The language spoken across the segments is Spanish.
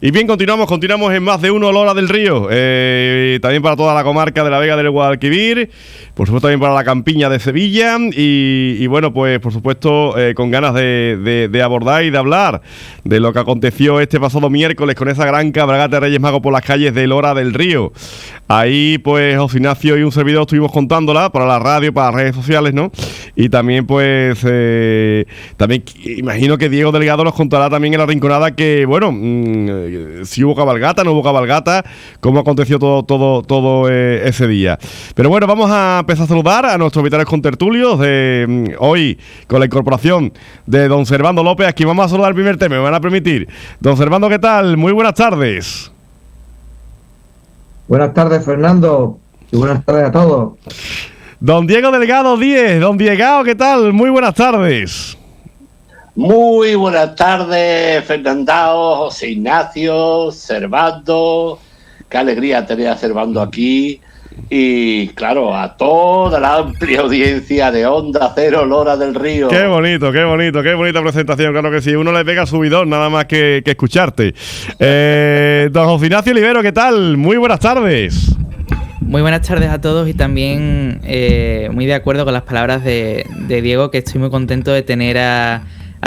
Y bien, continuamos en Más de Uno, Lora del Río. También para toda la comarca de la Vega del Guadalquivir. Por supuesto, también para la campiña de Sevilla. Y bueno, pues por supuesto, con ganas de abordar y de hablar de lo que aconteció este pasado miércoles con esa gran cabalgata de Reyes Magos por las calles de Lora del Río. Ahí, pues, José Ignacio y un servidor estuvimos contándola para la radio, para las redes sociales, ¿no? Y también, pues, también imagino que Diego Delgado nos contará también en la rinconada que, bueno, si hubo cabalgata, no hubo cabalgata, cómo aconteció todo ese día. Pero bueno, vamos a empezar a saludar a nuestros vitales contertulios de hoy, con la incorporación de don Servando López. Aquí vamos a saludar el primer tema, me van a permitir. Don Servando, ¿qué tal? Muy buenas tardes. Buenas tardes, Fernando, y buenas tardes a todos. Don Diego Delgado 10, don Diego, ¿qué tal? Muy buenas tardes. Muy buenas tardes, Fernandao, José Ignacio, Servando. Qué alegría tener a Servando aquí. Y claro, a toda la amplia audiencia de Onda Cero, Lora del Río. Qué bonito, qué bonita presentación, claro que sí. Uno le pega subidón nada más que escucharte. Don José Ignacio Olivero, ¿qué tal? Muy buenas tardes. Muy buenas tardes a todos y también muy de acuerdo con las palabras de Diego, que estoy muy contento de tener a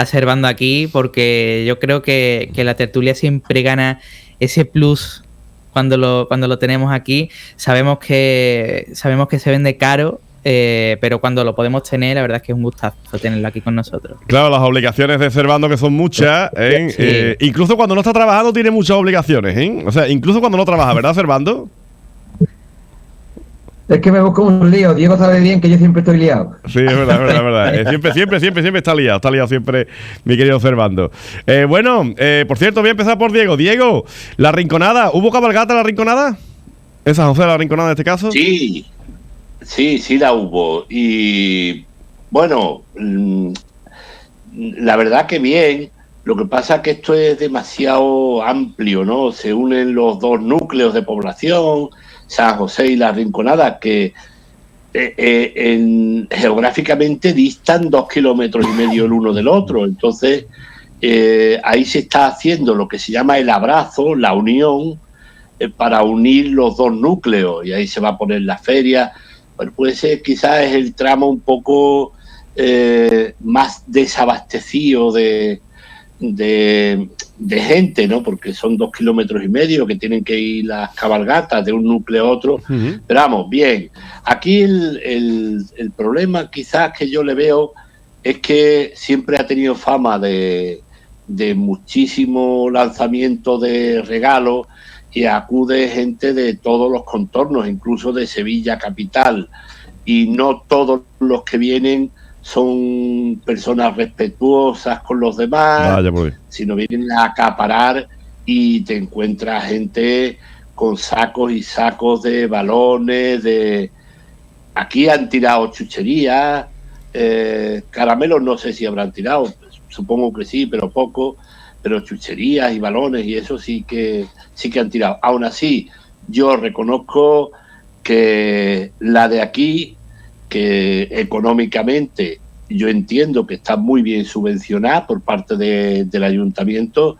Servando aquí, porque yo creo que la tertulia siempre gana ese plus cuando lo tenemos aquí. Sabemos que se vende caro, pero cuando lo podemos tener, la verdad es que es un gustazo tenerlo aquí con nosotros. Claro, las obligaciones de Servando que son muchas, ¿eh? Sí. Incluso cuando no está trabajando tiene muchas obligaciones, ¿eh? O sea, incluso cuando no trabaja, ¿verdad, Servando? Es que me busco un lío. Diego sabe bien que yo siempre estoy liado. Sí, es verdad. Siempre está liado siempre, mi querido Servando. Por cierto, voy a empezar por Diego. Diego, la rinconada, ¿hubo cabalgata en la rinconada? ¿Esa José la rinconada en este caso? Sí la hubo. Y bueno, la verdad que bien. Lo que pasa es que esto es demasiado amplio, ¿no? Se unen los dos núcleos de población, San José y la Rinconada, que geográficamente distan 2,5 kilómetros el uno del otro. Entonces, ahí se está haciendo lo que se llama el abrazo, la unión, para unir los dos núcleos. Y ahí se va a poner la feria. Bueno, pues quizás es el tramo un poco más desabastecido de gente, ¿no? Porque son 2,5 kilómetros que tienen que ir las cabalgatas de un núcleo a otro. Uh-huh. Pero vamos, bien. Aquí el problema quizás que yo le veo es que siempre ha tenido fama de muchísimo lanzamiento de regalos y acude gente de todos los contornos, incluso de Sevilla capital. Y no todos los que vienen son personas respetuosas con los demás, sino vienen a acaparar y te encuentras gente con sacos y sacos de balones, aquí han tirado chucherías, caramelos no sé si habrán tirado, supongo que sí, pero poco, pero chucherías y balones y eso sí que han tirado. Aún así, yo reconozco que la de aquí, que económicamente yo entiendo que está muy bien subvencionada por parte del ayuntamiento,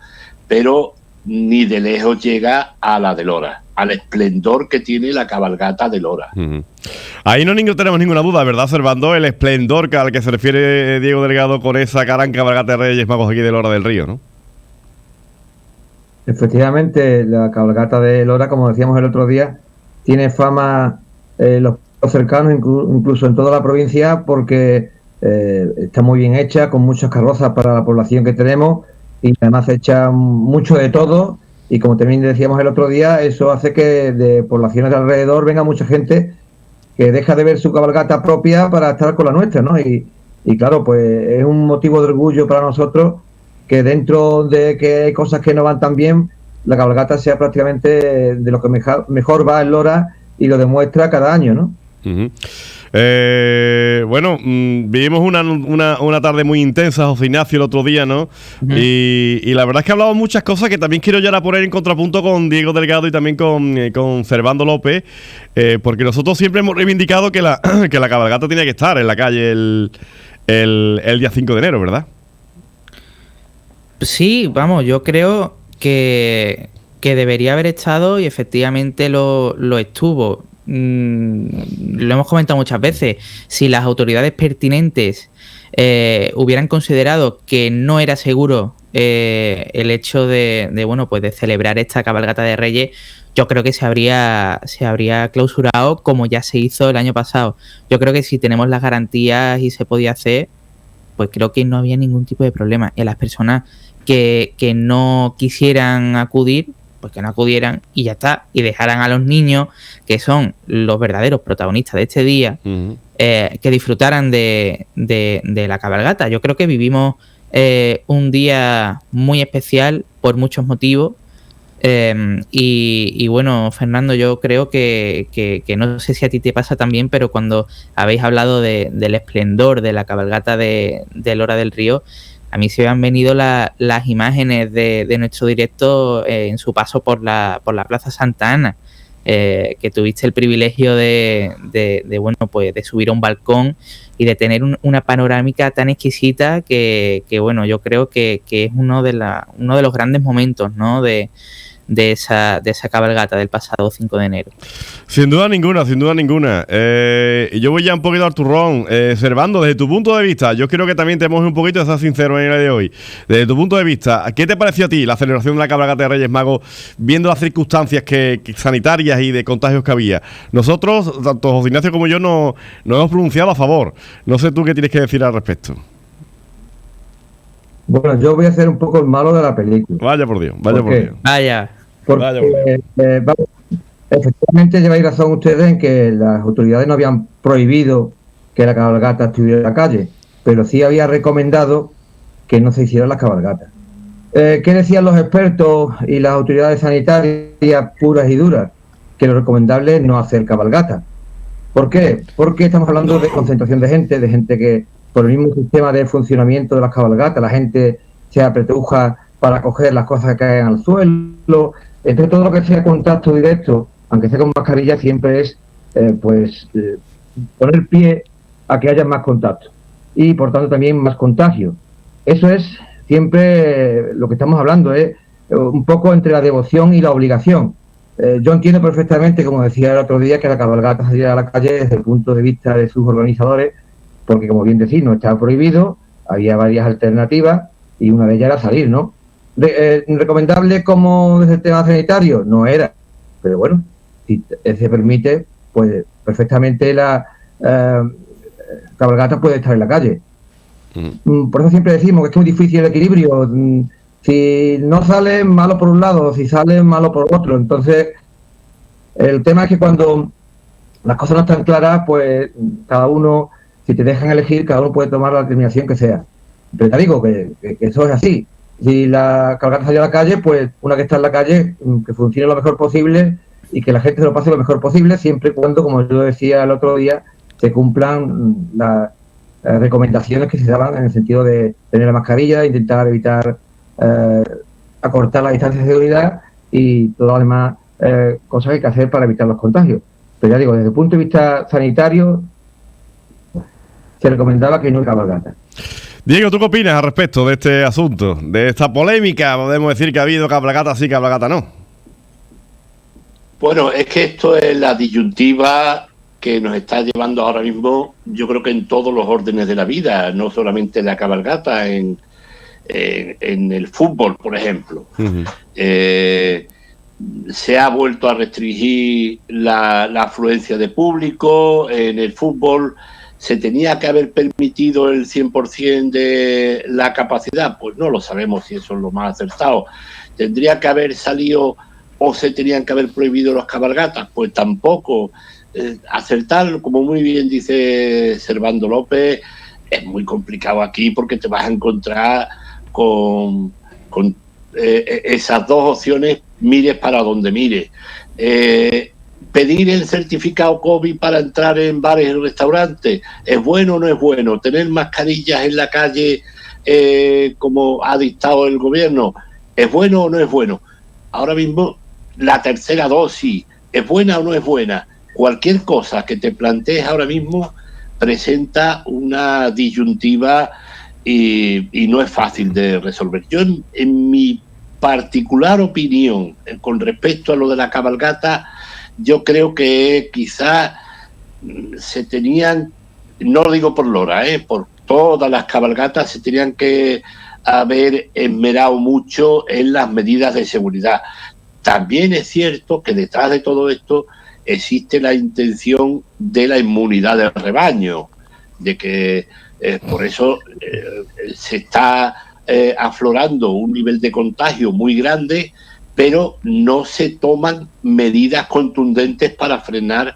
pero ni de lejos llega a la de Lora, al esplendor que tiene la cabalgata de Lora. Uh-huh. Ahí no tenemos ninguna duda, ¿verdad, Servando? El esplendor al que se refiere Diego Delgado con esa gran cabalgata de Reyes Magos aquí de Lora del Río, ¿no? Efectivamente, la cabalgata de Lora, como decíamos el otro día, tiene fama los cercanos, incluso en toda la provincia, porque está muy bien hecha, con muchas carrozas para la población que tenemos y además echa mucho de todo, y como también decíamos el otro día, eso hace que de poblaciones de alrededor venga mucha gente que deja de ver su cabalgata propia para estar con la nuestra, ¿no? Y claro, pues es un motivo de orgullo para nosotros que dentro de que hay cosas que no van tan bien, la cabalgata sea prácticamente de lo que mejor va en Lora, y lo demuestra cada año, ¿no? Uh-huh. Vivimos una tarde muy intensa, José Ignacio, el otro día, ¿no? Uh-huh. Y la verdad es que hablamos muchas cosas que también quiero ya poner en contrapunto con Diego Delgado y también con Servando López, porque nosotros siempre hemos reivindicado que la cabalgata tenía que estar en la calle el día 5 de enero, ¿verdad? Sí, vamos, yo creo que debería haber estado y efectivamente lo estuvo. Lo hemos comentado muchas veces. Si las autoridades pertinentes hubieran considerado que no era seguro el hecho de celebrar esta cabalgata de Reyes, yo creo que se habría clausurado como ya se hizo el año pasado. Yo creo que si tenemos las garantías y se podía hacer, pues creo que no había ningún tipo de problema. Y a las personas que no quisieran acudir, pues que no acudieran y ya está, y dejaran a los niños, que son los verdaderos protagonistas de este día, que disfrutaran de la cabalgata. Yo creo que vivimos un día muy especial por muchos motivos, y bueno, Fernando, yo creo que no sé si a ti te pasa también, pero cuando habéis hablado del esplendor de la cabalgata de Lora del Río, a mí se me han venido las imágenes de nuestro directo en su paso por la Plaza Santa Ana, que tuviste el privilegio de subir a un balcón y de tener una panorámica tan exquisita que bueno, yo creo que es uno de los grandes momentos, ¿no?, de esa cabalgata del pasado 5 de enero. Sin duda ninguna. Yo voy ya un poquito al turrón. Servando, desde tu punto de vista, yo quiero que también te mojes un poquito y seas sincero en el día de hoy. Desde tu punto de vista, ¿qué te pareció a ti la celebración de la cabalgata de Reyes Magos, viendo las circunstancias sanitarias y de contagios que había? Nosotros, tanto José Ignacio como yo, no hemos pronunciado a favor. No sé tú qué tienes que decir al respecto. Bueno, yo voy a ser un poco el malo de la película. Vaya por Dios. Porque efectivamente lleváis razón ustedes en que las autoridades no habían prohibido que la cabalgata estuviera en la calle, pero sí había recomendado que no se hicieran las cabalgatas. ¿Qué decían los expertos y las autoridades sanitarias puras y duras? Que lo recomendable es no hacer cabalgata. ¿Por qué? Porque estamos hablando de concentración de gente que por el mismo sistema de funcionamiento de las cabalgatas, la gente se apretuja para coger las cosas que caen al suelo. Entonces todo lo que sea contacto directo, aunque sea con mascarilla, siempre es poner pie a que haya más contacto y por tanto también más contagio. Eso es siempre lo que estamos hablando, es un poco entre la devoción y la obligación. Yo entiendo perfectamente, como decía el otro día, que la cabalgata saliera a la calle desde el punto de vista de sus organizadores, porque como bien decís, no estaba prohibido, había varias alternativas y una de ellas era salir, ¿no? ¿Recomendable como desde el tema sanitario? No era, pero bueno, si se permite, pues perfectamente la cabalgata puede estar en la calle. Por eso siempre decimos que es muy difícil el equilibrio. Si no sale, malo por un lado, si sale, malo por otro. Entonces, el tema es que cuando las cosas no están claras, pues cada uno, si te dejan elegir, cada uno puede tomar la determinación que sea. Pero te digo que eso es así. Si la cabalgata sale a la calle, pues una que está en la calle, que funcione lo mejor posible y que la gente se lo pase lo mejor posible, siempre y cuando, como yo decía el otro día, se cumplan las recomendaciones que se daban en el sentido de tener la mascarilla, intentar evitar acortar la distancia de seguridad y todas las demás cosas que hay que hacer para evitar los contagios. Pero ya digo, desde el punto de vista sanitario, se recomendaba que no haya cabalgata. Diego, ¿tú qué opinas al respecto de este asunto? De esta polémica, podemos decir que ha habido cabalgata sí, cabalgata no. Bueno, es que esto es la disyuntiva que nos está llevando ahora mismo, yo creo que en todos los órdenes de la vida, no solamente la cabalgata, en el fútbol, por ejemplo. Uh-huh. Se ha vuelto a restringir la afluencia de público. En el fútbol se tenía que haber permitido el 100% de la capacidad, pues no lo sabemos si eso es lo más acertado. Tendría que haber salido o se tenían que haber prohibido las cabalgatas, pues tampoco. Acertar, como muy bien dice Servando López, es muy complicado aquí porque te vas a encontrar con esas dos opciones, mires para donde mires. Pedir el certificado COVID para entrar en bares y restaurantes, ¿es bueno o no es bueno? Tener mascarillas en la calle, como ha dictado el gobierno, ¿es bueno o no es bueno? Ahora mismo, la tercera dosis, ¿es buena o no es buena? Cualquier cosa que te plantees ahora mismo presenta una disyuntiva y no es fácil de resolver. Yo, en mi particular opinión con respecto a lo de la cabalgata, yo creo que quizás se tenían, no lo digo por Lora, por todas las cabalgatas se tenían que haber esmerado mucho en las medidas de seguridad. También es cierto que detrás de todo esto existe la intención de la inmunidad del rebaño, de que por eso se está aflorando un nivel de contagio muy grande, pero no se toman medidas contundentes para frenar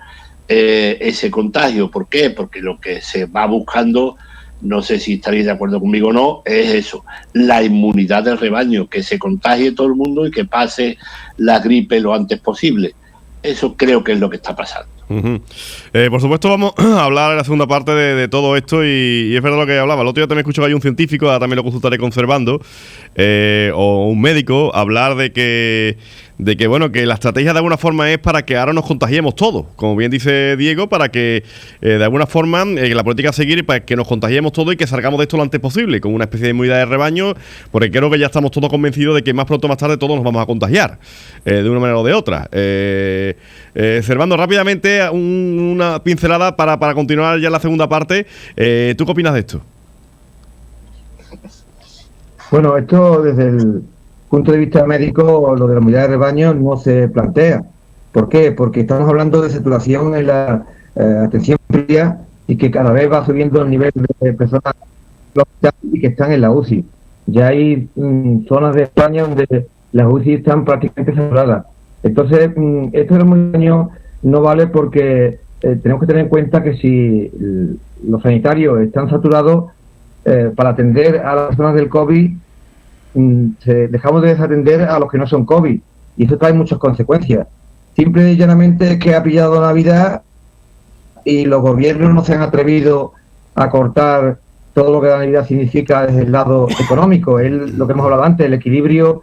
ese contagio. ¿Por qué? Porque lo que se va buscando, no sé si estaréis de acuerdo conmigo o no, es eso, la inmunidad del rebaño, que se contagie todo el mundo y que pase la gripe lo antes posible. Eso creo que es lo que está pasando. Por supuesto vamos a hablar en la segunda parte de todo esto y es verdad lo que hablaba. El otro día también escucho que hay un científico, ahora también lo consultaré con Servando, o un médico, hablar de que bueno, que la estrategia de alguna forma es para que ahora nos contagiemos todos, como bien dice Diego, para que de alguna forma la política a seguir para que nos contagiemos todos y que salgamos de esto lo antes posible, con una especie de inmunidad de rebaño, porque creo que ya estamos todos convencidos de que más pronto o más tarde todos nos vamos a contagiar, de una manera o de otra. Servando, rápidamente una pincelada para continuar ya la segunda parte. ¿Tú qué opinas de esto? Bueno, esto desde el punto de vista médico, lo de la inmunidad de rebaño no se plantea. ¿Por qué? Porque estamos hablando de saturación en la atención primaria y que cada vez va subiendo el nivel de personas y que están en la UCI. Ya hay zonas de España donde las UCI están prácticamente saturadas. Entonces, esto del rebaño no vale porque tenemos que tener en cuenta que si los sanitarios están saturados, para atender a las personas del COVID, dejamos de desatender a los que no son COVID, y eso trae muchas consecuencias. Simple y llanamente es que ha pillado Navidad y los gobiernos no se han atrevido a cortar todo lo que la Navidad significa desde el lado económico. Es lo que hemos hablado antes, el equilibrio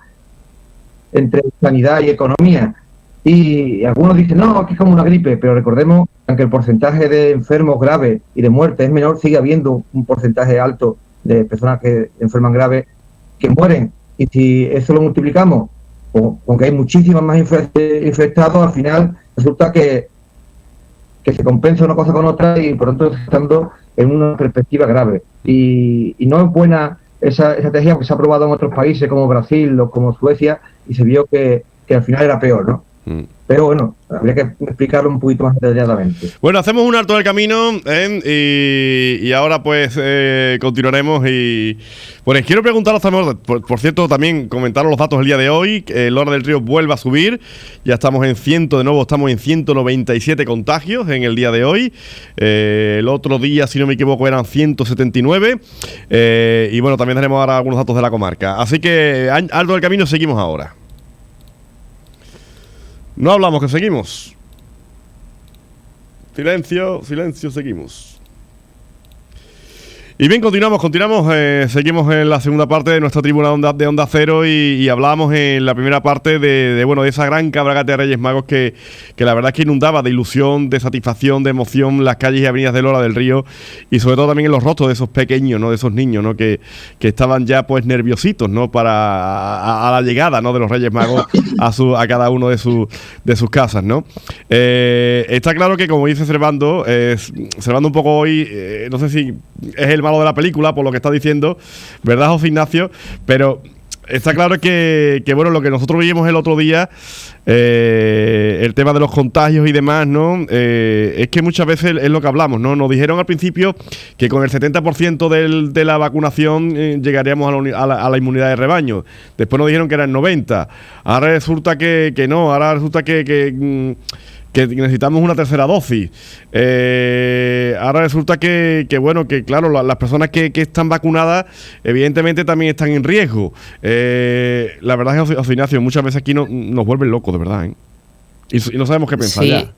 entre sanidad y economía. Y algunos dicen, no, aquí es como una gripe, pero recordemos que aunque el porcentaje de enfermos graves y de muertes es menor, sigue habiendo un porcentaje alto de personas que enferman graves que mueren. Y si eso lo multiplicamos, aunque hay muchísimas más infectados, al final resulta que se compensa una cosa con otra y por tanto estando en una perspectiva grave. Y no es buena esa estrategia que se ha probado en otros países como Brasil o como Suecia y se vio que al final era peor, ¿no? Pero bueno, habría que explicarlo un poquito más detalladamente. Bueno, hacemos un alto en el camino y ahora pues continuaremos. Y bueno, quiero preguntaros también, por cierto, también comentaros los datos del día de hoy. Lora del Río vuelve a subir, ya estamos en 197 contagios en el día de hoy. El otro día, si no me equivoco, eran 179 y bueno, también tenemos ahora algunos datos de la comarca. Así que alto del camino, seguimos ahora. No hablamos, que seguimos. Silencio, seguimos. Y bien, continuamos, seguimos en la segunda parte de nuestra tribuna de Onda Cero y hablábamos en la primera parte de esa gran cabalgata de Reyes Magos que la verdad es que inundaba de ilusión, de satisfacción, de emoción las calles y avenidas de Lora del Río y sobre todo también en los rostros de esos pequeños, ¿no? De esos niños, ¿no? Que estaban ya pues nerviositos, ¿no? Para a la llegada, ¿no? De los Reyes Magos a cada uno de sus casas, ¿no? Está claro que, como dice Servando un poco hoy, no sé si es el malo de la película, por lo que está diciendo, ¿verdad, José Ignacio? Pero está claro que bueno, lo que nosotros vimos el otro día, el tema de los contagios y demás, ¿no? Es que muchas veces es lo que hablamos, ¿no? Nos dijeron al principio que con el 70% de la vacunación llegaríamos a la inmunidad de rebaño. Después nos dijeron que era el 90%. Ahora resulta que no, ahora resulta que necesitamos una tercera dosis. Ahora resulta que bueno, que claro, las personas que están vacunadas evidentemente también están en riesgo. La verdad es que, José Ignacio, muchas veces aquí nos vuelven locos, de verdad, ¿eh? Y no sabemos qué pensar ya.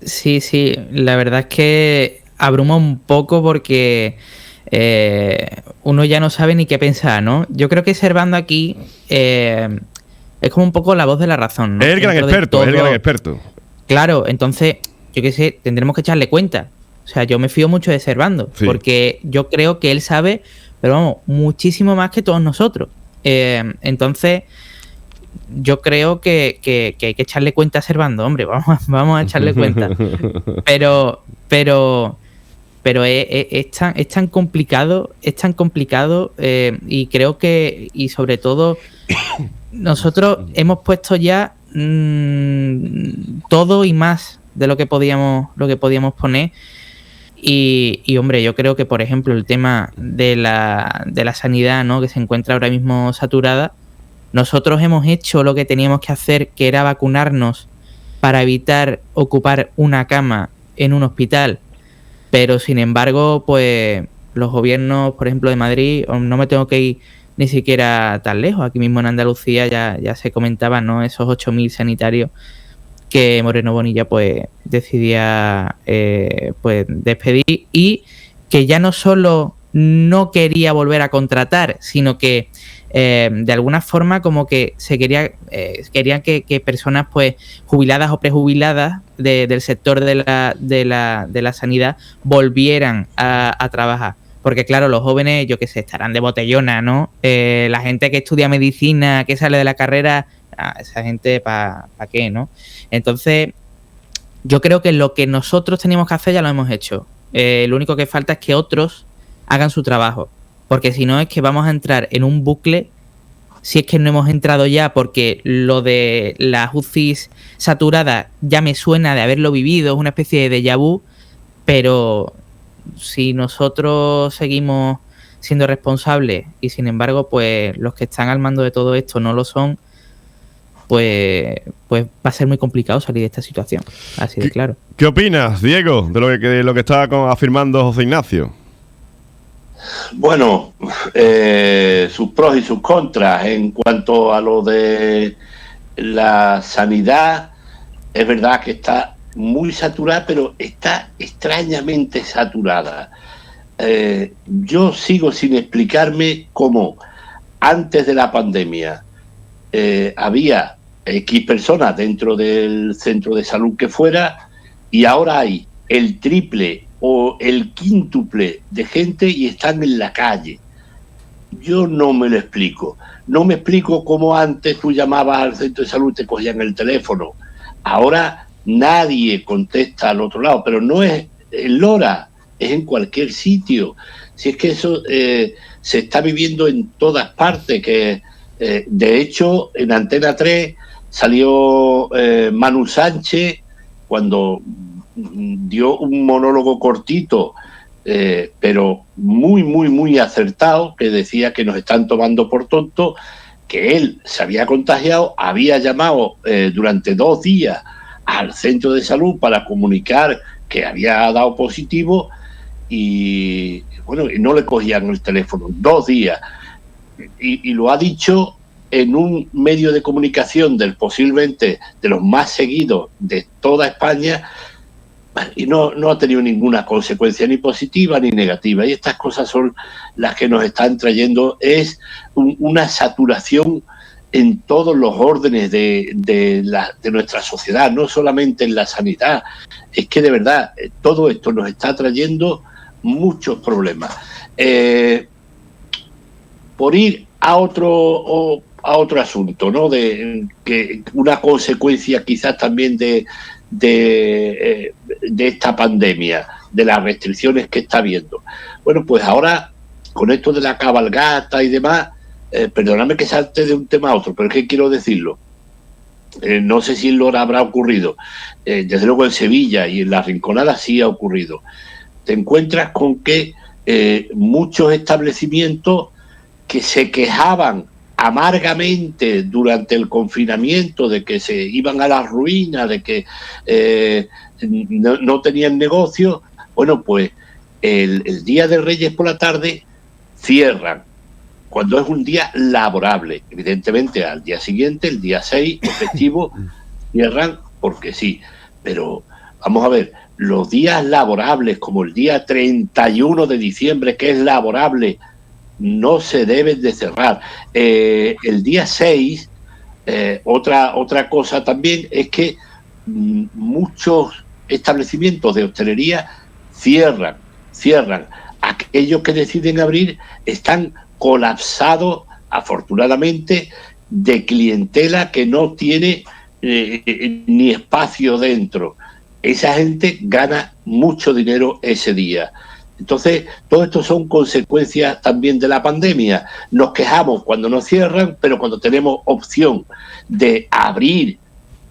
Sí, la verdad es que abruma un poco porque uno ya no sabe ni qué pensar, ¿no? Yo creo que Servando aquí es como un poco la voz de la razón, ¿no? Es el gran experto. Claro, entonces, yo qué sé, tendremos que echarle cuenta. O sea, yo me fío mucho de Servando, sí, porque yo creo que él sabe, pero vamos, muchísimo más que todos nosotros. Entonces, yo creo que hay que echarle cuenta a Servando, hombre, vamos a echarle cuenta. Pero es tan complicado, y creo que, y sobre todo, nosotros hemos puesto ya todo y más de lo que podíamos poner. Y hombre, yo creo que, por ejemplo, el tema de la sanidad, ¿no?, que se encuentra ahora mismo saturada, nosotros hemos hecho lo que teníamos que hacer, que era vacunarnos para evitar ocupar una cama en un hospital, pero sin embargo, pues los gobiernos, por ejemplo, de Madrid, no me tengo que ir ni siquiera tan lejos, aquí mismo en Andalucía ya se comentaban, ¿no?, esos 8.000 sanitarios que Moreno Bonilla pues decidía pues despedir, y que ya no solo no quería volver a contratar, sino que de alguna forma como que se querían que personas pues jubiladas o prejubiladas del sector de la sanidad volvieran a trabajar. Porque claro, los jóvenes, yo qué sé, estarán de botellona, ¿no? La gente que estudia medicina, que sale de la carrera, esa gente ¿para qué, no? Entonces, yo creo que lo que nosotros teníamos que hacer ya lo hemos hecho. Lo único que falta es que otros hagan su trabajo. Porque si no, es que vamos a entrar en un bucle, si es que no hemos entrado ya, porque lo de las UCIs saturadas ya me suena de haberlo vivido, es una especie de déjà vu, pero si nosotros seguimos siendo responsables y sin embargo pues los que están al mando de todo esto no lo son, pues va a ser muy complicado salir de esta situación, así de claro. ¿Qué opinas, Diego, de lo que está afirmando José Ignacio? Bueno, sus pros y sus contras. En cuanto a lo de la sanidad, es verdad que está muy saturada, pero está extrañamente saturada. Yo sigo sin explicarme cómo antes de la pandemia había X personas dentro del centro de salud que fuera, y ahora hay el triple o el quíntuple de gente y están en la calle. Yo no me lo explico. No me explico cómo antes tú llamabas al centro de salud y te cogían el teléfono. Ahora nadie contesta al otro lado, pero no es en Lora, es en cualquier sitio. Si es que eso se está viviendo en todas partes, que de hecho en Antena 3 salió Manu Sánchez cuando dio un monólogo cortito, pero muy acertado, que decía que nos están tomando por tontos, que él se había contagiado, había llamado durante 2 días al centro de salud para comunicar que había dado positivo, y bueno, y no le cogían el teléfono 2 días, y lo ha dicho en un medio de comunicación posiblemente de los más seguidos de toda España, y no ha tenido ninguna consecuencia ni positiva ni negativa. Y estas cosas son las que nos están trayendo, es una saturación en todos los órdenes de nuestra sociedad, no solamente en la sanidad. Es que de verdad todo esto nos está trayendo muchos problemas. Por ir a otro asunto, ¿no?, de que una consecuencia quizás también de esta pandemia, de las restricciones que está habiendo. Bueno, pues ahora con esto de la cabalgata y demás, perdóname que salte de un tema a otro, pero es que quiero decirlo. No sé si en Lora habrá ocurrido, desde luego en Sevilla y en la Rinconada sí ha ocurrido. Te encuentras con que muchos establecimientos que se quejaban amargamente durante el confinamiento de que se iban a la ruina, de que no tenían negocio, bueno, pues el día de Reyes por la tarde cierran, cuando es un día laborable. Evidentemente al día siguiente, el día 6, festivo, cierran porque sí. Pero vamos a ver, los días laborables, como el día 31 de diciembre, que es laborable, no se deben de cerrar. El día 6, otra cosa también es que muchos establecimientos de hostelería cierran. Aquellos que deciden abrir están colapsados, afortunadamente, de clientela que no tiene ni espacio dentro. Esa gente gana mucho dinero ese día. Entonces, todo esto son consecuencias también de la pandemia. Nos quejamos cuando nos cierran, pero cuando tenemos opción de abrir,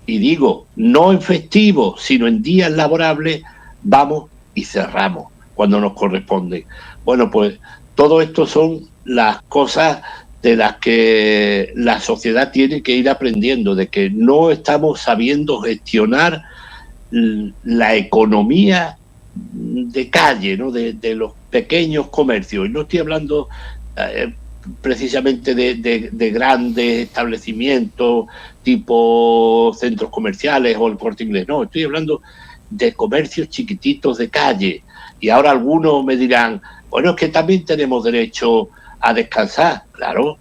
y digo, no en festivos, sino en días laborables, vamos y cerramos cuando nos corresponde. Bueno, pues todo esto son las cosas de las que la sociedad tiene que ir aprendiendo, de que no estamos sabiendo gestionar la economía de calle, ¿no? De los pequeños comercios. Y no estoy hablando precisamente de grandes establecimientos tipo centros comerciales o el Corte Inglés. No, estoy hablando de comercios chiquititos de calle. Y ahora algunos me dirán, bueno, es que también tenemos derecho a descansar. Claro,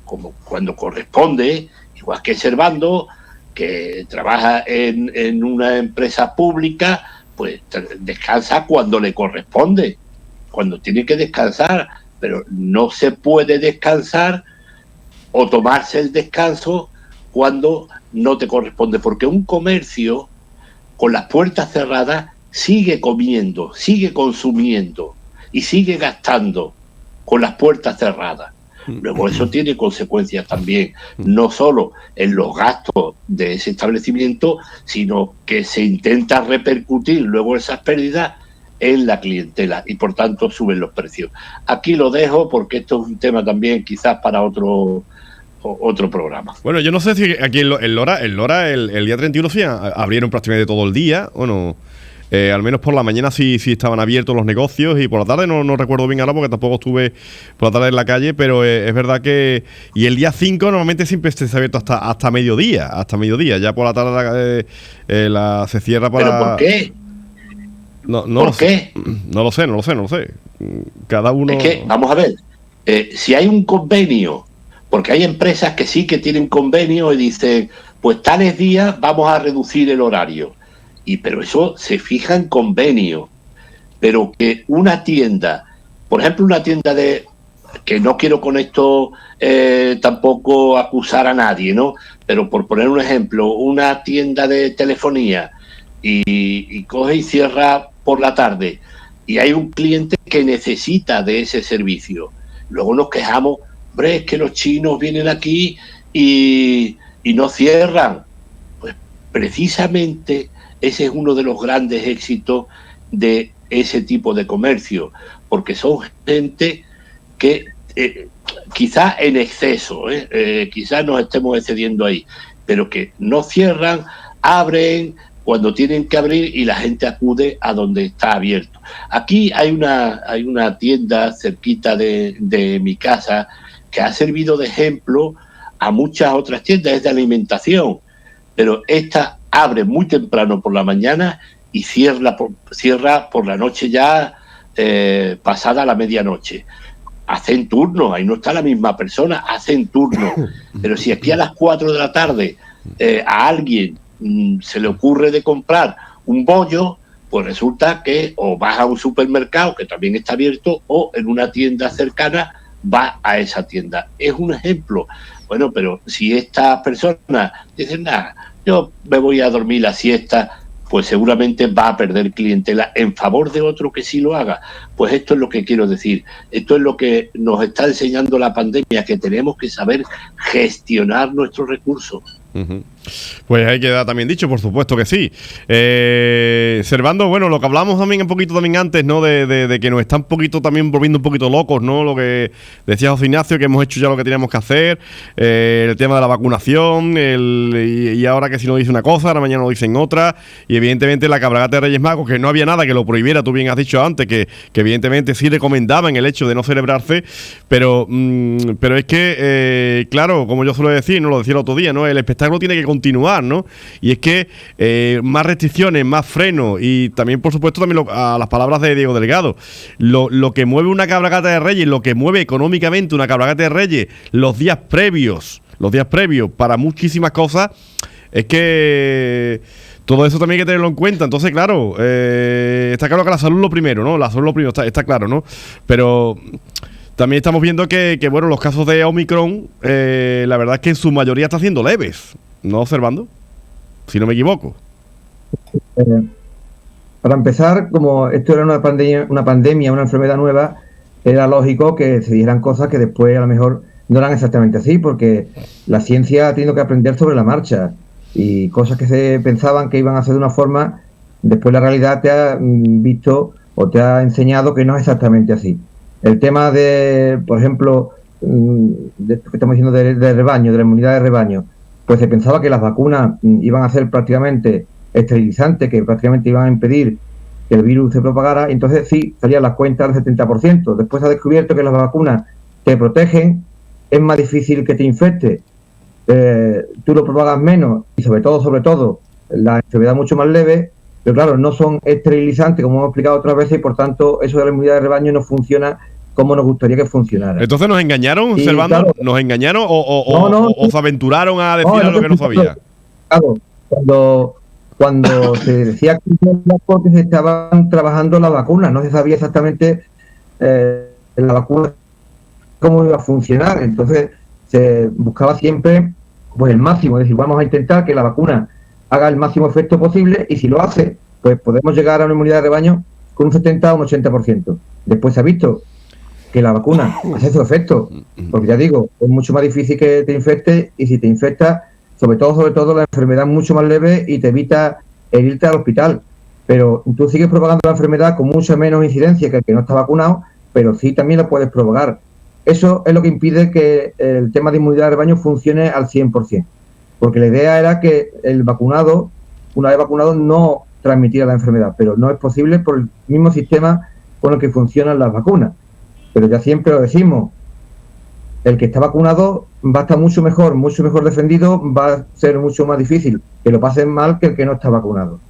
como cuando corresponde, igual que Servando, que trabaja en una empresa pública, pues descansa cuando le corresponde, cuando tiene que descansar, pero no se puede descansar o tomarse el descanso cuando no te corresponde, porque un comercio con las puertas cerradas sigue comiendo, sigue consumiendo y sigue gastando con las puertas cerradas. Luego eso tiene consecuencias también, no solo en los gastos de ese establecimiento, sino que se intenta repercutir luego esas pérdidas en la clientela y por tanto suben los precios. Aquí lo dejo porque esto es un tema también quizás para otro programa. Bueno, yo no sé si aquí en Lora el día 31 sí abrieron prácticamente todo el día, o no. Al menos por la mañana sí estaban abiertos los negocios y por la tarde no recuerdo bien ahora porque tampoco estuve por la tarde en la calle, pero es verdad que... Y el día 5 normalmente siempre está abierto hasta mediodía, ya por la tarde se cierra para... ¿Pero por qué? ¿Por qué? No lo sé. Cada uno... Es que, vamos a ver, si hay un convenio, porque hay empresas que sí que tienen convenio y dicen, pues tales días vamos a reducir el horario. Pero eso se fija en convenio. Pero que una tienda, por ejemplo, una tienda que no quiero con esto tampoco acusar a nadie, ¿no? Pero por poner un ejemplo, una tienda de telefonía y coge y cierra por la tarde y hay un cliente que necesita de ese servicio. Luego nos quejamos, hombre, es que los chinos vienen aquí y no cierran. Pues precisamente ese es uno de los grandes éxitos de ese tipo de comercio, porque son gente que quizás en exceso, quizás nos estemos excediendo ahí, pero que no cierran, abren cuando tienen que abrir y la gente acude a donde está abierto. Aquí hay una tienda cerquita de mi casa que ha servido de ejemplo a muchas otras tiendas, es de alimentación, pero esta abre muy temprano por la mañana y cierra por la noche ya pasada la medianoche. Hacen turno, ahí no está la misma persona, hacen turno. Pero si aquí a las 4 de la tarde a alguien se le ocurre de comprar un bollo, pues resulta que o vas a un supermercado que también está abierto o en una tienda cercana va a esa tienda. Es un ejemplo. Bueno, pero si estas personas dicen, nada, yo me voy a dormir la siesta, pues seguramente va a perder clientela en favor de otro que sí lo haga. Pues esto es lo que quiero decir. Esto es lo que nos está enseñando la pandemia, que tenemos que saber gestionar nuestros recursos. Uh-huh. Pues ahí queda también dicho, por supuesto que sí. Servando, bueno, lo que hablamos también un poquito también antes, ¿no? De que nos están un poquito también volviendo un poquito locos, ¿no? Lo que decía José Ignacio, que hemos hecho ya lo que teníamos que hacer, el tema de la vacunación, y ahora que si no dice una cosa, ahora mañana lo dicen otra, y evidentemente la cabalgata de Reyes Magos, que no había nada que lo prohibiera, tú bien has dicho antes, que evidentemente sí recomendaban el hecho de no celebrarse, pero es que, claro, como yo suelo decir, no lo decía el otro día, ¿no? El espectáculo tiene que continuar, ¿no? Y es que más restricciones, más frenos y también, por supuesto, también a las palabras de Diego Delgado, lo que mueve una cabalgata de Reyes, lo que mueve económicamente una cabalgata de Reyes, los días previos para muchísimas cosas, es que todo eso también hay que tenerlo en cuenta. Entonces, claro, está claro que la salud es lo primero, ¿no? La salud es lo primero, está claro, ¿no? Pero También estamos viendo que bueno, los casos de Omicron, la verdad es que en su mayoría están siendo leves, ¿no, observando? Si no me equivoco. Para empezar, como esto era una pandemia, una enfermedad nueva, era lógico que se dijeran cosas que después a lo mejor no eran exactamente así, porque la ciencia ha tenido que aprender sobre la marcha y cosas que se pensaban que iban a ser de una forma, después la realidad te ha visto o te ha enseñado que no es exactamente así. El tema de, por ejemplo, de esto que estamos diciendo de rebaño, de la inmunidad de rebaño, pues se pensaba que las vacunas iban a ser prácticamente esterilizantes, que prácticamente iban a impedir que el virus se propagara, y entonces sí, salían las cuentas del 70%. Después se ha descubierto que las vacunas te protegen, es más difícil que te infecte, tú lo propagas menos y sobre todo, la enfermedad mucho más leve, pero claro, no son esterilizantes, como hemos explicado otras veces, y por tanto eso de la inmunidad de rebaño no funciona como nos gustaría que funcionara. Entonces nos engañaron, Servando, claro, nos engañaron o se aventuraron a decir algo que no sabía. Claro, cuando se decía que se estaban trabajando la vacuna, no se sabía exactamente la vacuna cómo iba a funcionar, entonces se buscaba siempre pues el máximo, es decir, vamos a intentar que la vacuna haga el máximo efecto posible y si lo hace, pues podemos llegar a una inmunidad de rebaño con un 70 o un 80%. Después se ha visto que la vacuna hace su efecto, porque ya digo, es mucho más difícil que te infecte y si te infecta, sobre todo la enfermedad es mucho más leve y te evita el irte al hospital. Pero tú sigues propagando la enfermedad con mucha menos incidencia que el que no está vacunado, pero sí también la puedes propagar. Eso es lo que impide que el tema de inmunidad de rebaño funcione al 100%. Porque la idea era que el vacunado, una vez vacunado, no transmitiera la enfermedad, pero no es posible por el mismo sistema con el que funcionan las vacunas. Pero ya siempre lo decimos, el que está vacunado va a estar mucho mejor defendido, va a ser mucho más difícil que lo pasen mal que el que no está vacunado.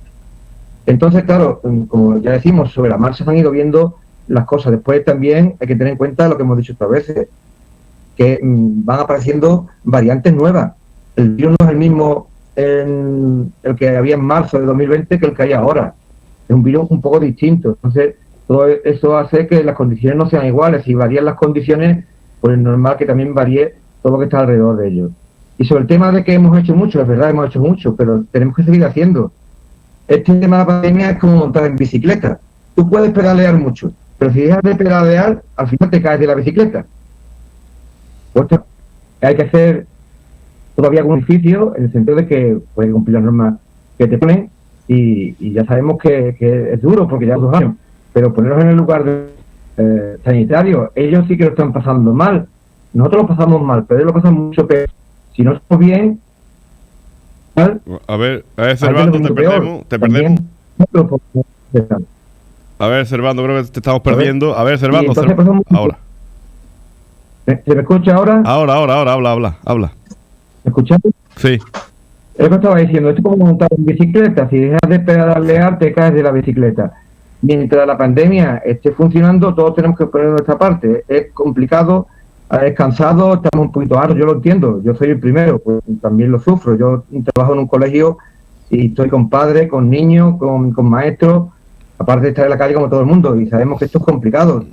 Entonces, claro, como ya decimos, sobre la marcha se han ido viendo las cosas. Después también hay que tener en cuenta lo que hemos dicho otras veces, que van apareciendo variantes nuevas. El virus no es el mismo el que había en marzo de 2020 que el que hay ahora. Es un virus un poco distinto. Entonces, todo eso hace que las condiciones no sean iguales. Si varían las condiciones, pues es normal que también varíe todo lo que está alrededor de ellos. Y sobre el tema de que hemos hecho mucho, es verdad, hemos hecho mucho, pero tenemos que seguir haciendo. Este tema de la pandemia es como montar en bicicleta. Tú puedes pedalear mucho, pero si dejas de pedalear, al final te caes de la bicicleta. Pues hay que hacer todavía algún ejercicio en el sentido de que puedes cumplir las normas que te ponen y ya sabemos que es duro porque ya 2 años, pero ponernos en el lugar de sanitario, ellos sí que lo están pasando mal. Nosotros lo pasamos mal, pero ellos lo pasan mucho peor. Si no estamos bien, mal, a ver, Servando, te perdemos. A ver, Servando, creo que te estamos perdiendo. A ver, Servando, ahora. ¿Se me escucha ahora? Ahora, habla. ¿Me escuchas? Sí. Es lo que estaba diciendo, esto es como montar en bicicleta, si dejas de pedalear te caes de la bicicleta. Mientras la pandemia esté funcionando, todos tenemos que poner nuestra parte. Es complicado, es cansado, estamos un poquito hartos, yo lo entiendo, yo soy el primero, pues también lo sufro. Yo trabajo en un colegio y estoy con padres, con niños, con maestros, aparte de estar en la calle como todo el mundo, y sabemos que esto es complicado.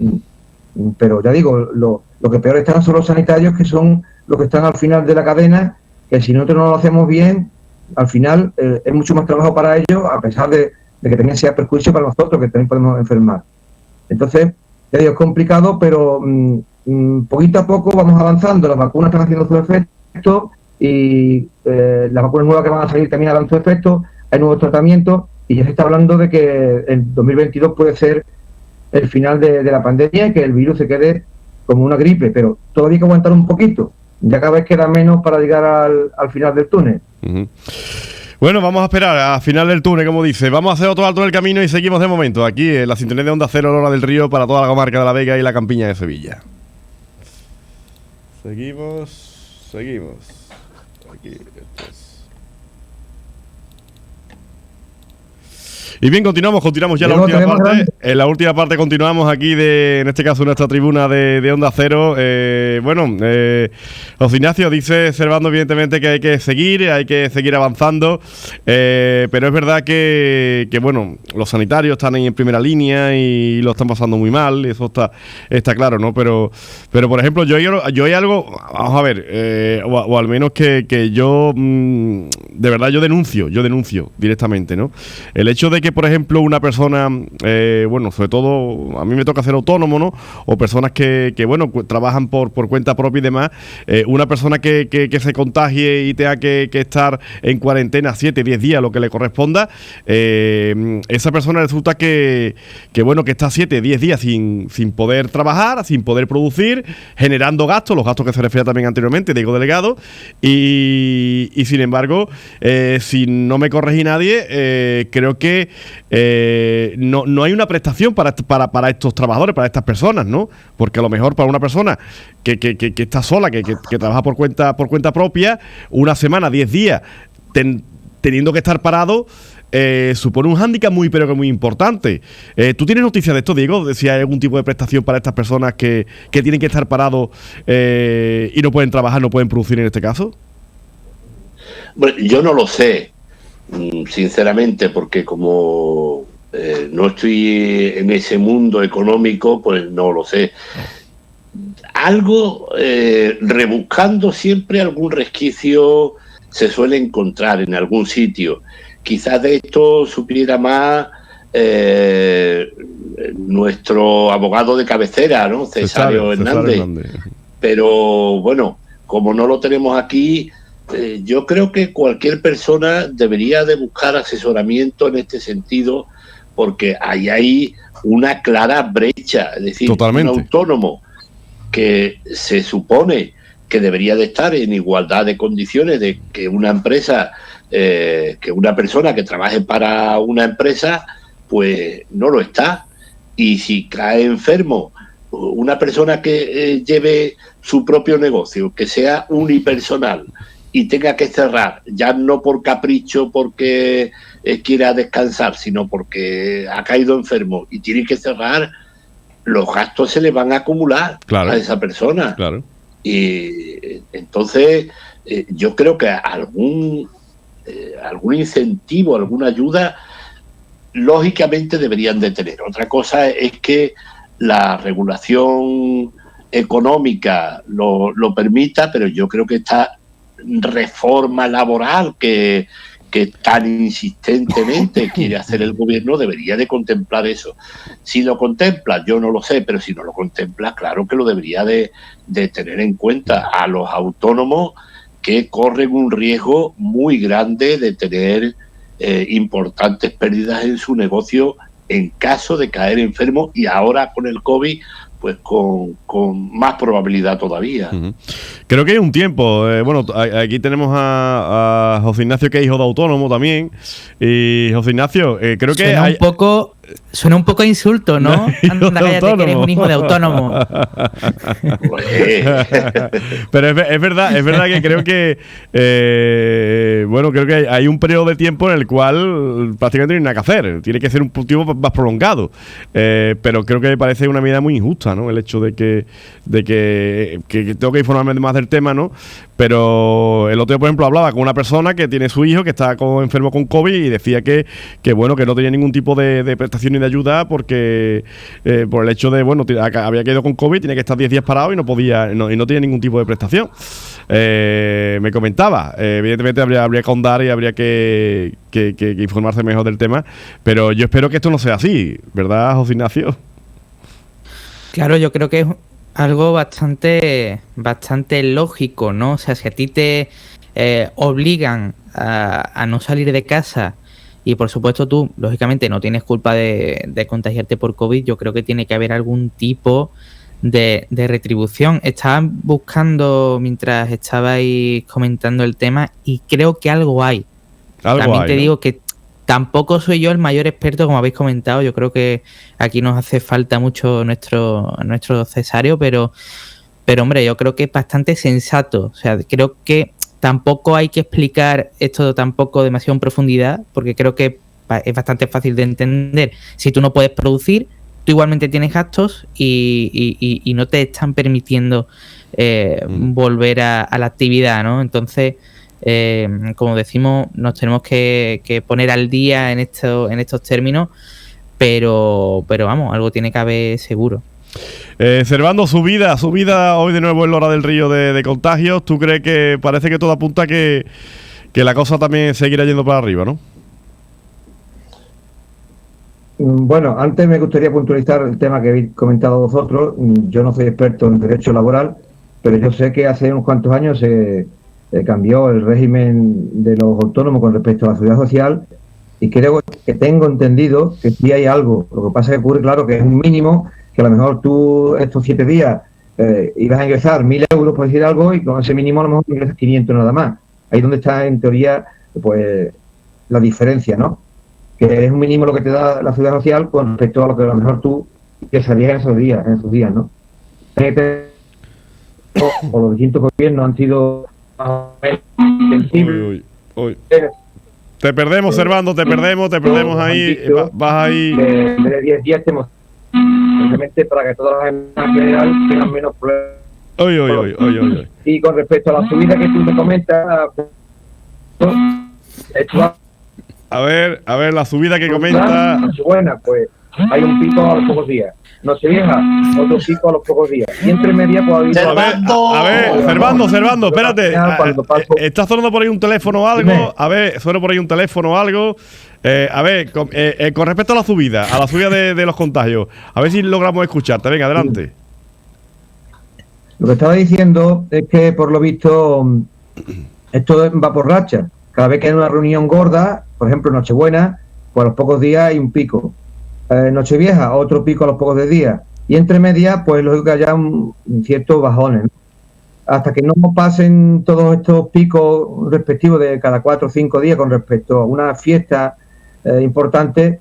Pero ya digo, lo que peor están son los sanitarios, que son los que están al final de la cadena, que si nosotros no lo hacemos bien, al final es mucho más trabajo para ellos, a pesar de que también sea perjuicio para nosotros, que también podemos enfermar. Entonces, ya digo, es complicado, pero poquito a poco vamos avanzando. Las vacunas están haciendo su efecto y las vacunas nuevas que van a salir también harán su efecto. Hay nuevos tratamientos y ya se está hablando de que el 2022 puede ser el final de la pandemia y que el virus se quede como una gripe, pero todavía hay que aguantar un poquito. Ya cada vez queda menos para llegar al final del túnel. Bueno, vamos a esperar al final del túnel, como dice. Vamos a hacer otro alto en el camino y seguimos de momento aquí en la sintonía de Onda Cero, Lora del Río, para toda la comarca de La Vega y la campiña de Sevilla. Seguimos. Aquí, Y bien, continuamos ya en la última parte. En la última parte continuamos aquí en este caso, nuestra tribuna de Onda Cero. José Ignacio, dice Servando evidentemente que hay que seguir avanzando, pero es verdad que los sanitarios están ahí en primera línea y lo están pasando muy mal, y eso está claro, ¿no? Pero por ejemplo, yo hay algo, vamos a ver, o al menos que yo, de verdad, yo denuncio directamente, ¿no? El hecho de que, por ejemplo, una persona, sobre todo, a mí me toca ser autónomo, ¿no? O personas que trabajan por cuenta propia y demás, una persona que se contagie y tenga que estar en cuarentena 7, 10 días, lo que le corresponda, esa persona resulta que está 7, 10 días sin poder trabajar, sin poder producir, generando gastos, los gastos que se refería también anteriormente, Diego Delegado, y sin embargo, si no me corregí nadie, creo que no hay una prestación para estos trabajadores, para estas personas, ¿no? Porque a lo mejor para una persona que está sola, que trabaja por cuenta propia, una semana, 10 días, teniendo que estar parado, supone un hándicap pero que muy importante. ¿Tú tienes noticias de esto, Diego? De si hay algún tipo de prestación para estas personas que tienen que estar parados y no pueden trabajar, no pueden producir en este caso. Bueno, yo no lo sé, sinceramente, porque como no estoy en ese mundo económico, pues no lo sé. Algo, rebuscando siempre algún resquicio se suele encontrar en algún sitio. Quizás de esto supiera más nuestro abogado de cabecera, ¿no? Cesario Hernández. Pero bueno, como no lo tenemos aquí, yo creo que cualquier persona debería de buscar asesoramiento en este sentido, porque hay una clara brecha. Es decir, totalmente. Un autónomo que se supone que debería de estar en igualdad de condiciones de que una empresa, que una persona que trabaje para una empresa, pues no lo está. Y si cae enfermo una persona que lleve su propio negocio, que sea unipersonal y tenga que cerrar, ya no por capricho, porque quiera descansar, sino porque ha caído enfermo y tiene que cerrar, los gastos se le van a acumular a esa persona. Claro. Y entonces yo creo que algún incentivo, alguna ayuda, lógicamente deberían de tener. Otra cosa es que la regulación económica lo permita, pero yo creo que esta reforma laboral que tan insistentemente quiere hacer el gobierno debería de contemplar eso. Si lo contempla, yo no lo sé, pero si no lo contempla, claro que lo debería de tener en cuenta a los autónomos, que corren un riesgo muy grande de tener importantes pérdidas en su negocio en caso de caer enfermo, y ahora con el COVID pues con más probabilidad todavía. Uh-huh. Creo que hay un tiempo, aquí tenemos a José Ignacio, que es hijo de autónomo también, y José Ignacio, creo que suena un poco a insulto, ¿no? Anda, cállate, que eres un hijo de autónomo. Pero es verdad que creo que creo que hay un periodo de tiempo en el cual prácticamente no hay nada que hacer, tiene que ser un tiempo más prolongado, pero creo que me parece una medida muy injusta, ¿no? El hecho de que tengo que informarme más del tema, ¿no? Pero el otro día, por ejemplo, hablaba con una persona que tiene su hijo que está enfermo con COVID y decía que no tenía ningún tipo de prestación ni de ayuda porque por el hecho de, había caído con COVID, tenía que estar 10 días parado y no podía, y no tenía ningún tipo de prestación. Me comentaba, evidentemente habría que ahondar y habría que informarse mejor del tema, pero yo espero que esto no sea así, ¿verdad, José Ignacio? Claro, yo creo que es algo bastante lógico, ¿no? O sea, si a ti te obligan a no salir de casa y, por supuesto, tú, lógicamente, no tienes culpa de contagiarte por COVID, yo creo que tiene que haber algún tipo de retribución. Estaba buscando mientras estabais comentando el tema y creo que algo hay. También te digo que tampoco soy yo el mayor experto, como habéis comentado. Yo creo que aquí nos hace falta mucho nuestro Cesario, pero hombre, yo creo que es bastante sensato. O sea, creo que tampoco hay que explicar esto tampoco demasiado en profundidad, porque creo que es bastante fácil de entender. Si tú no puedes producir, tú igualmente tienes gastos y no te están permitiendo volver a la actividad, ¿no? Entonces, como decimos, nos tenemos que poner al día en estos términos, pero vamos, algo tiene que haber seguro. Servando, subida hoy de nuevo en Lora del Río de contagios. ¿Tú crees que parece que todo apunta que la cosa también seguirá yendo para arriba, no? Bueno, antes me gustaría puntualizar el tema que habéis comentado vosotros. Yo no soy experto en derecho laboral, pero yo sé que hace unos cuantos años se cambió el régimen de los autónomos con respecto a la seguridad social, y creo que tengo entendido que sí hay algo. Lo que pasa es que ocurre, claro, que es un mínimo, que a lo mejor tú estos 7 días ibas a ingresar 1.000 euros, por decir algo, y con ese mínimo a lo mejor ingresas 500 nada más. Ahí es donde está, en teoría, pues la diferencia, ¿no? Que es un mínimo lo que te da la seguridad social con respecto a lo que a lo mejor tú ingresarías en esos días, ¿no? O los distintos gobiernos han sido más o menos sensibles. Uy. Te perdemos, Servando, te perdemos ahí. Vas ahí. De 10 días tenemos simplemente para que todas las empresas en general tengan menos problemas. Oye. Y con respecto a la subida que tú me comentas, a ver, la subida que comenta. Nochebuena, pues hay un pico a los pocos días. Nochevieja, otro pico a los pocos días. Y entre medias, pues a ver, Servando, espérate. ¿Está sonando por ahí un teléfono o algo? A ver, suena por ahí un teléfono o algo. A ver, con respecto a la subida de los contagios, a ver si logramos escucharte. Venga, adelante. Lo que estaba diciendo es que, por lo visto, esto va por racha. Cada vez que hay una reunión gorda, por ejemplo, Nochebuena, pues a los pocos días hay un pico. Nochevieja, otro pico a los pocos de días. Y entre medias, pues lógico que haya ciertos bajones, ¿no? Hasta que no pasen todos estos picos respectivos de cada 4 o 5 días con respecto a una fiesta importante,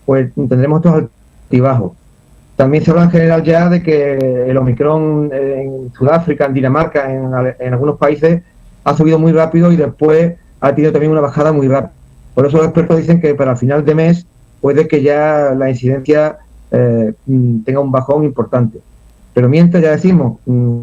pues tendremos estos altibajos. También se habla en general ya de que el Omicron en Sudáfrica, en Dinamarca, en algunos países, ha subido muy rápido y después ha tenido también una bajada muy rápida. Por eso los expertos dicen que para el final de mes puede que ya la incidencia tenga un bajón importante. Pero mientras, ya decimos,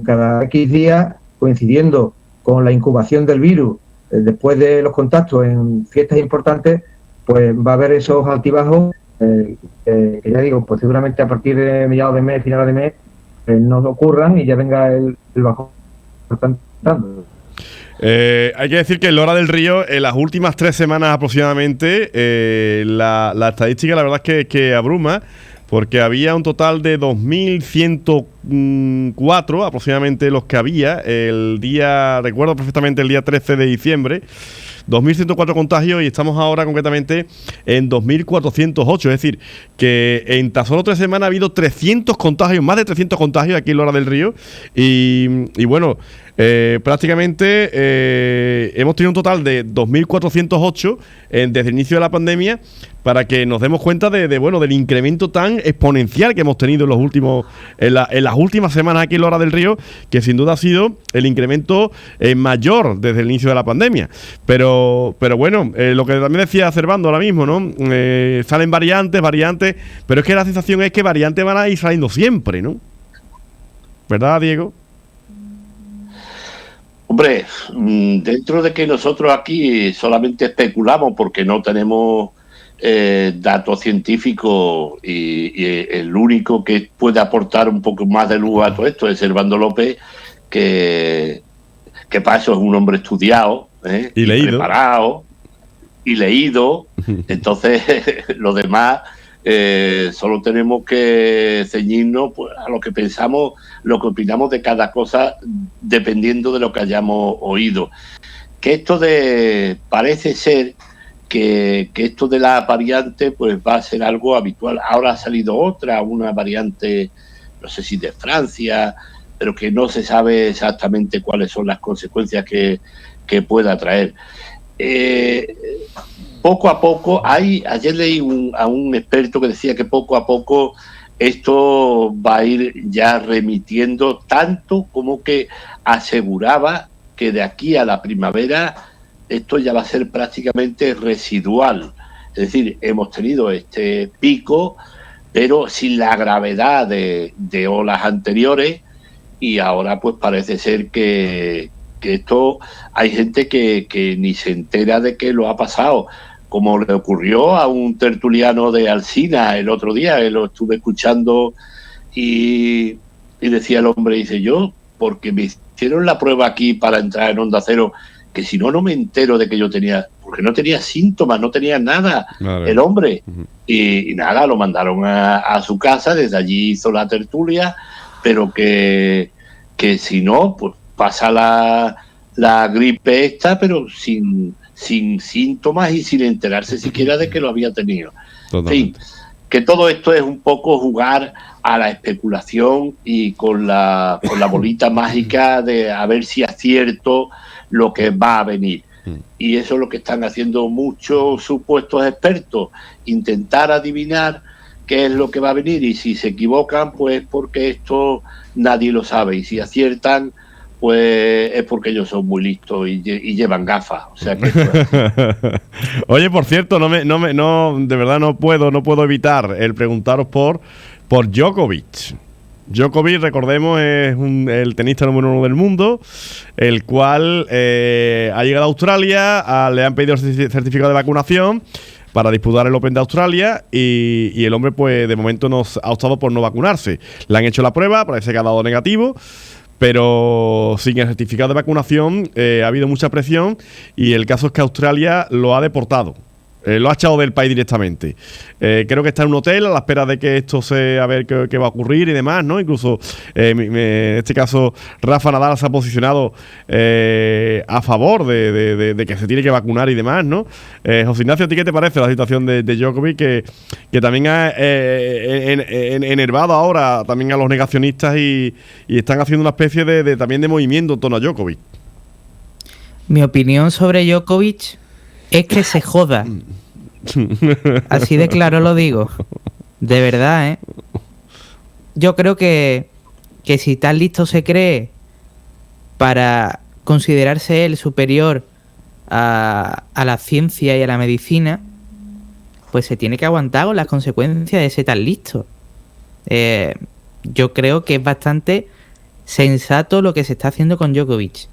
cada X días, coincidiendo con la incubación del virus, después de los contactos en fiestas importantes, pues va a haber esos altibajos que ya digo, pues seguramente a partir de mediados de mes, finales de mes, no ocurran y ya venga el bajón. Hay que decir que en Lora del Río, en las últimas 3 semanas aproximadamente, la estadística la verdad es que abruma, porque había un total de 2.104 aproximadamente los que había el día, recuerdo perfectamente el día 13 de diciembre, 2.104 contagios, y estamos ahora concretamente en 2.408. Es decir, que en tan solo 3 semanas ha habido 300 contagios, más de 300 contagios aquí en Lora del Río. Y bueno, prácticamente hemos tenido un total de 2.408 desde el inicio de la pandemia, para que nos demos cuenta del incremento tan exponencial que hemos tenido en las últimas semanas aquí en Lora del Río, que sin duda ha sido el incremento mayor desde el inicio de la pandemia. Pero bueno, lo que también decía Servando ahora mismo, ¿no? Salen variantes, pero es que la sensación es que variantes van a ir saliendo siempre, ¿no? ¿Verdad, Diego? Hombre, dentro de que nosotros aquí solamente especulamos porque no tenemos datos científicos, y el único que puede aportar un poco más de luz a todo esto es Servando López, que para eso es un hombre estudiado, y leído, preparado y leído. Entonces los demás solo tenemos que ceñirnos, pues, a lo que pensamos, lo que opinamos de cada cosa, dependiendo de lo que hayamos oído. Que esto parece ser que esto de la variante pues va a ser algo habitual. Ahora ha salido una variante, no sé si de Francia, pero que no se sabe exactamente cuáles son las consecuencias que pueda traer. Poco a poco, ayer leí a un experto que decía que poco a poco esto va a ir ya remitiendo, tanto como que aseguraba que de aquí a la primavera esto ya va a ser prácticamente residual. Es Es decir, hemos tenido este pico, pero sin la gravedad de olas anteriores, y ahora pues parece ser que esto hay gente que ni se entera de que lo ha pasado, como le ocurrió a un tertuliano de Alsina el otro día, que lo estuve escuchando y decía el hombre, dice, yo, porque me hicieron la prueba aquí para entrar en Onda Cero, que si no, no me entero de que yo tenía, porque no tenía síntomas, no tenía nada, vale, el hombre. Y nada, lo mandaron a su casa, desde allí hizo la tertulia, pero que si no, pues pasa la gripe esta, pero sin síntomas y sin enterarse siquiera de que lo había tenido. Totalmente. En fin, que todo esto es un poco jugar a la especulación y con la bolita mágica de a ver si acierto lo que va a venir. Y eso es lo que están haciendo muchos supuestos expertos, intentar adivinar qué es lo que va a venir, y si se equivocan, pues porque esto nadie lo sabe, y si aciertan, pues es porque ellos son muy listos y llevan gafas. O sea que Oye, por cierto, de verdad no puedo evitar el preguntaros por Djokovic. Djokovic, recordemos, es el tenista número 1 del mundo, el cual ha llegado a Australia, le han pedido el certificado de vacunación para disputar el Open de Australia, y el hombre pues de momento ha optado por no vacunarse. Le han hecho la prueba, parece que ha dado negativo, pero sin el certificado de vacunación ha habido mucha presión, y el caso es que Australia lo ha deportado. Lo ha echado del país directamente. Creo que está en un hotel a la espera de que esto a ver qué va a ocurrir y demás, ¿no? Incluso en este caso Rafa Nadal se ha posicionado a favor de que se tiene que vacunar y demás, ¿no? José Ignacio, ¿a ti qué te parece la situación de Djokovic, que también ha enervado ahora también a los negacionistas y están haciendo una especie también de movimiento en torno a Djokovic? Mi opinión sobre Djokovic es que se joda. Así de claro lo digo. De verdad, ¿eh? Yo creo que si tan listo se cree para considerarse él superior a la ciencia y a la medicina, pues se tiene que aguantar con las consecuencias de ser tan listo. Yo creo que es bastante sensato lo que se está haciendo con Djokovic.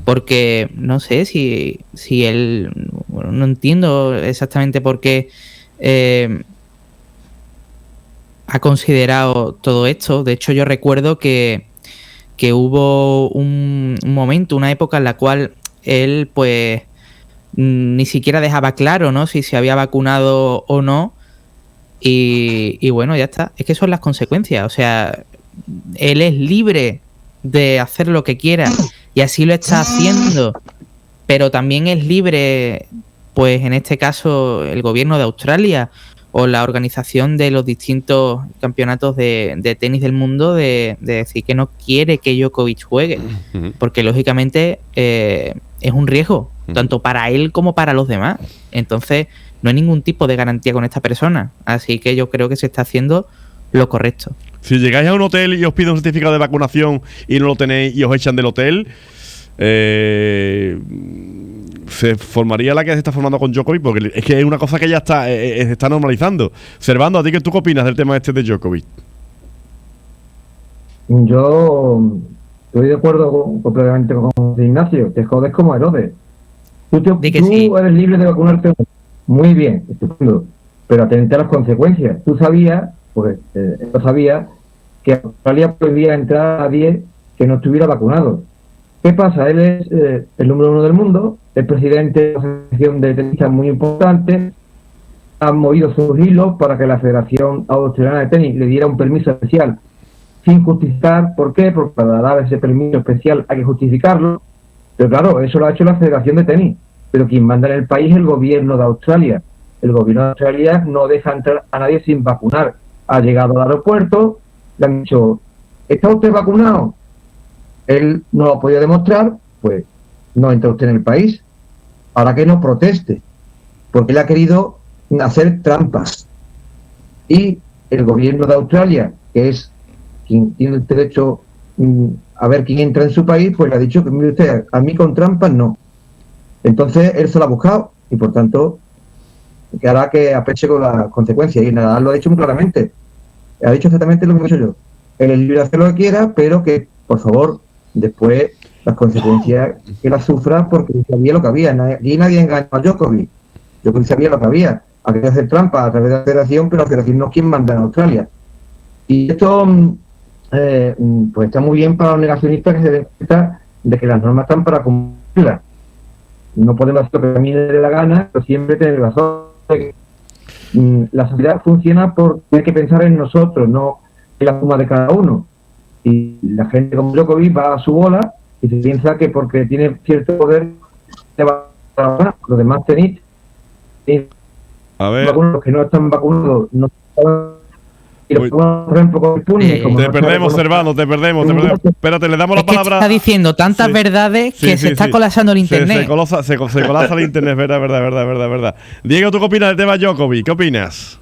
Porque no sé si él... Bueno, no entiendo exactamente por qué ha considerado todo esto. De hecho, yo recuerdo que hubo un momento, una época en la cual él pues ni siquiera dejaba claro, ¿no?, si se había vacunado o no. Y bueno, ya está. Es que son las consecuencias. O sea, él es libre de hacer lo que quiera, y así lo está haciendo, pero también es libre, pues en este caso, el gobierno de Australia o la organización de los distintos campeonatos de tenis del mundo de decir que no quiere que Djokovic juegue, porque lógicamente es un riesgo, tanto para él como para los demás. Entonces no hay ningún tipo de garantía con esta persona, así que yo creo que se está haciendo lo correcto. Si llegáis a un hotel y os piden un certificado de vacunación y no lo tenéis y os echan del hotel, se formaría la que se está formando con Djokovic, porque es que es una cosa que ya se está normalizando. Servando, ¿a ti qué tú qué opinas del tema este de Djokovic? Yo estoy de acuerdo completamente con Ignacio. Te jodes como Herodes. Tú sí eres libre de vacunarte. Muy bien, estupendo. Pero atente a las consecuencias. Tú sabías, pues yo sabía, que Australia prohibía entrar a 10 que no estuviera vacunado. ¿Qué pasa? Él es el número 1 del mundo, el presidente de una asociación de tenistas muy importante, han movido sus hilos para que la Federación Australiana de Tenis le diera un permiso especial sin justificar. ¿Por qué? Porque para dar ese permiso especial hay que justificarlo. Pero claro, eso lo ha hecho la Federación de Tenis. Pero quien manda en el país es el gobierno de Australia. El gobierno de Australia no deja entrar a nadie sin vacunar. Ha llegado al aeropuerto, le han dicho, ¿está usted vacunado? Él no lo ha podido demostrar, pues no entra usted en el país. Ahora que no proteste, porque él ha querido hacer trampas. Y el gobierno de Australia, que es quien tiene el derecho a ver quién entra en su país, pues le ha dicho que, mire usted, a mí con trampas no. Entonces él se lo ha buscado y por tanto que hará que apeche con las consecuencias. Y Nadal lo ha dicho muy claramente. Ha dicho exactamente lo que he dicho yo. Él es libre de hacer lo que quiera, pero que, por favor, después las consecuencias que las sufra, porque sabía lo que había. Nadie engañó a Djokovic. Djokovic sabía lo que había. Había que hacer trampa a través de la federación, pero la federación no es quien manda en Australia. Y esto pues está muy bien para los negacionistas que se den cuenta de que las normas están para cumplirlas. No podemos hacer lo que a mí me dé la gana, pero siempre tener razón. La sociedad funciona porque hay que pensar en nosotros, no en la suma de cada uno. Y la gente como Djokovic va a su bola y se piensa que porque tiene cierto poder se va a trabajar. Los demás tenis, a ver, los que no están vacunados no están. Y los te perdemos, Servando, te perdemos. Espérate, le damos la palabra. Está diciendo tantas verdades que se está colapsando el internet. Se colapsa el internet, verdad. Diego, ¿tú qué opinas del tema Djokovic? ¿Qué opinas?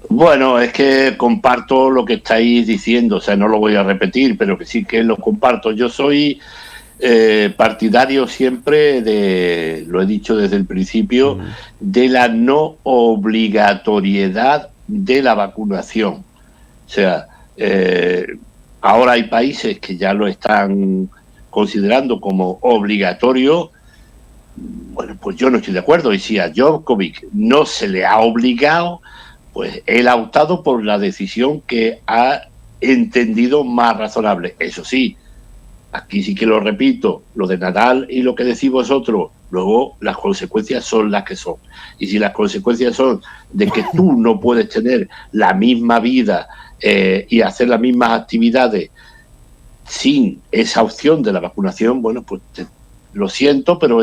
Bueno, es que comparto lo que estáis diciendo, o sea, no lo voy a repetir, pero que sí que lo comparto. Yo soy partidario siempre lo he dicho desde el principio, de la no obligatoriedad de la vacunación. O sea, ahora hay países que ya lo están considerando como obligatorio. Bueno, pues yo no estoy de acuerdo, y si a Djokovic no se le ha obligado, pues él ha optado por la decisión que ha entendido más razonable. Eso sí, aquí sí que lo repito, lo de Nadal y lo que decís vosotros, luego las consecuencias son las que son. Y si las consecuencias son de que tú no puedes tener la misma vida y hacer las mismas actividades sin esa opción de la vacunación, bueno, pues lo siento, pero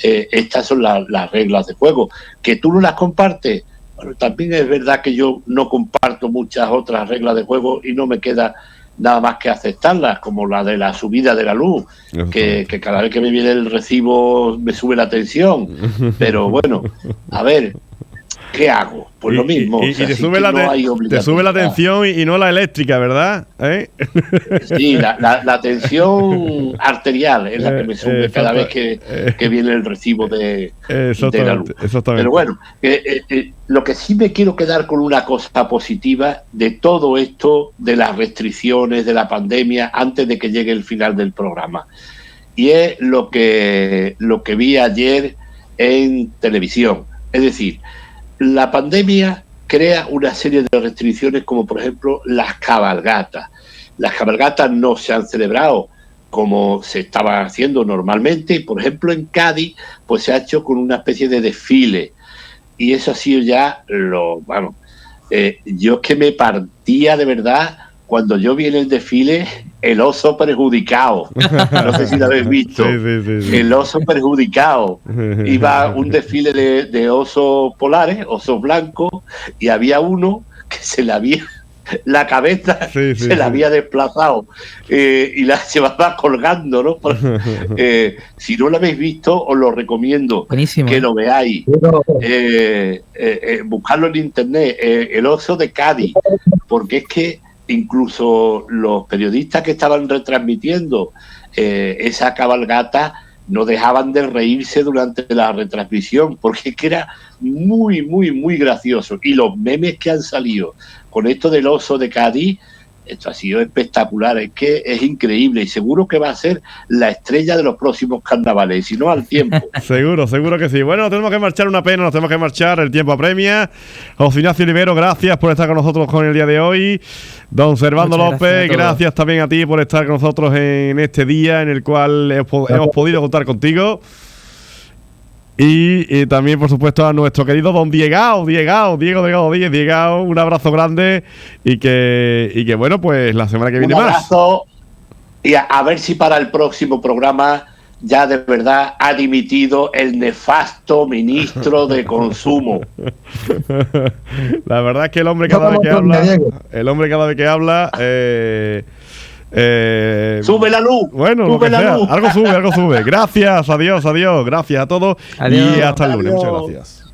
estas son las reglas de juego. Que tú no las compartes, bueno, también es verdad que yo no comparto muchas otras reglas de juego y no me queda nada más que aceptarlas, como la de la subida de la luz, que cada vez que me viene el recibo me sube la tensión. Pero bueno, a ver, ¿qué hago? Pues lo mismo. Y te sube la tensión y no la eléctrica, ¿verdad? Sí, la tensión arterial es la que me sube cada vez que viene el recibo de la luz. Pero bueno, lo que sí me quiero quedar con una cosa positiva de todo esto, de las restricciones, de la pandemia, antes de que llegue el final del programa. Y es lo que vi ayer en televisión. Es decir, la pandemia crea una serie de restricciones, como por ejemplo las cabalgatas. Las cabalgatas no se han celebrado como se estaban haciendo normalmente, y por ejemplo en Cádiz pues se ha hecho con una especie de desfile, y eso ha sido ya yo es que me partía de verdad cuando yo vi en el desfile el oso perjudicado. No sé si lo habéis visto. Sí. El oso perjudicado. Iba un desfile de osos polares, osos blancos, y había uno que se le había la cabeza la había desplazado y la llevaba colgando, ¿no? Si no lo habéis visto, os lo recomiendo. Buenísimo. Que lo veáis. Buscarlo en internet, el oso de Cádiz, porque es que incluso los periodistas que estaban retransmitiendo esa cabalgata no dejaban de reírse durante la retransmisión, porque es que era muy, muy, muy gracioso. Y los memes que han salido con esto del oso de Cádiz, esto ha sido espectacular, es que es increíble, y seguro que va a ser la estrella de los próximos carnavales, si no al tiempo. Seguro que sí. Bueno, nos tenemos que marchar, una pena, nos tenemos que marchar, el tiempo apremia. José Ignacio Olivero, gracias por estar con nosotros con el día de hoy. Don Servando López, gracias también a ti por estar con nosotros en este día en el cual hemos podido contar contigo. Y también, por supuesto, a nuestro querido don Diego Delgado Díez. Diego, un abrazo grande y que bueno, pues la semana que viene más. Un abrazo, y a ver si para el próximo programa ya de verdad ha dimitido el nefasto ministro de Consumo. La verdad es que el hombre cada vez que habla sube la luz. Bueno, sube lo que sea. Algo sube. Gracias, adiós. Gracias a todos. Adiós. Y hasta el lunes. Muchas gracias.